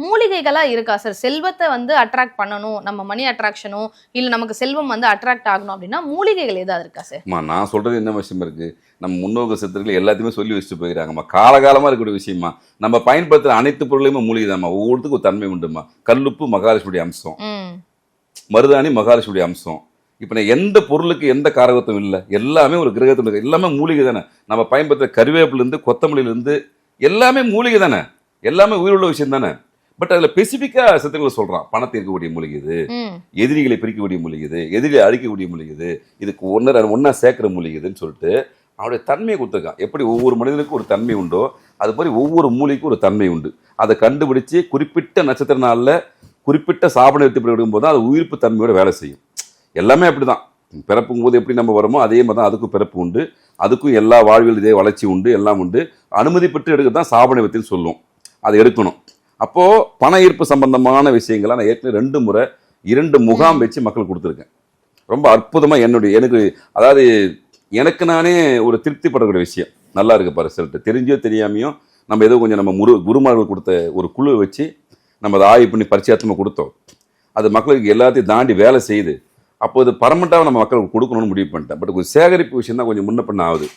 மூலிகைகளா இருக்கா சார்? செல்வத்தை வந்து அட்ராக்ட் பண்ணணும், நம்ம மணி அட்ராக்ஷனோ இல்ல நமக்கு செல்வம் வந்து அட்ராக்ட் ஆகணும் அப்படின்னா மூலிகைகள் ஏதாவது இருக்கா சார்? நான் சொல்றது என்ன விஷயம் இருக்கு, நம்ம முன்னோர்கள் சித்தர்கள் எல்லாத்தையுமே சொல்லி வச்சுட்டு போயிடறாங்கம்மா. காலகாலமா இருக்கக்கூடிய விஷயமா. நம்ம பயன்படுத்துற அனைத்து பொருளையுமே மூலிகை தான்மா. ஒவ்வொருத்துக்கும் ஒரு தன்மை உண்டுமா. கல்லுப்பு மகாலட்சுமியுடைய அம்சம், மருதாணி மகாலட்சுமியுடைய அம்சம். இப்ப நான் எந்த பொருளுக்கு எந்த காரகத்துவம் இல்லை, எல்லாமே ஒரு கிரகத்துல எல்லாமே மூலிகை தானே. நம்ம பயன்படுத்துற கருவேப்பில இருந்து கொத்தமல்லியில இருந்து எல்லாமே மூலிகை தானே. எல்லாமே உயிருள்ள விஷயம் தானே. பட் அதுல ஸ்பெசிபிக்கா சித்தர்கள் சொல்றான், பணத்தை இருக்கக்கூடிய மூலிகை இது, எதிரிகளை பிரிக்கக்கூடிய மூலிகை இது, எதிரிகளை அழிக்கக்கூடிய மூலிகை இது, இதுக்கு ஒன்னா சேர்க்கிற மூலிகை இதுன்னு சொல்லிட்டு அவனுடைய தன்மையை கொடுத்துருக்கான். எப்படி ஒவ்வொரு மனிதனுக்கும் ஒரு தன்மை உண்டோ அது மாதிரி ஒவ்வொரு மூலிகைக்கும் ஒரு தன்மை உண்டு. அதை கண்டுபிடிச்சு குறிப்பிட்ட நட்சத்திர நாளில் குறிப்பிட்ட சாபனை எடுத்து விடும்போது அது உயிர்ப்பு தன்மையோட வேலை செய்யும். எல்லாமே அப்படிதான். பிறப்பும் போது எப்படி நம்ம வரோமோ அதே மாதிரி தான் அதுக்கும் பிறப்பு உண்டு, அதுக்கும் எல்லா வாழ்வியல் இதே வளர்ச்சி உண்டு, எல்லாம் உண்டு. அனுமதி பெற்று எடுக்க தான் சாபனை வித்தின்னு சொல்லுவோம். அதை எடுக்கணும். அப்போ பண ஈர்ப்பு சம்பந்தமான விஷயங்களை நான் ஏற்கனவே 2 முறை 2 முகாம் வச்சு மக்கள் கொடுத்துருக்கேன். ரொம்ப அற்புதமா எனக்கு அதாவது எனக்கு நானே ஒரு திருப்திப்படக்கூடிய விஷயம். நல்லா இருக்கு பாரு ரிசல்ட். தெரிஞ்சோ தெரியாமையோ நம்ம ஏதோ கொஞ்சம் நம்ம குருமார்கள் கொடுத்த ஒரு குழு வச்சு நம்ம அதை ஆய்வு பண்ணி பரிச்சயத்தமாக கொடுத்தோம். அது மக்களுக்கு எல்லாத்தையும் தாண்டி வேலை செய்யுது. அப்போ அது பர்மனெண்ட்டாக நம்ம மக்களுக்கு கொடுக்கணும்னு முடிவு பண்ணிட்டேன். பட் கொஞ்சம் சேகரிப்பு விஷயம் தான் கொஞ்சம் முன்ன பண்ண ஆகுது.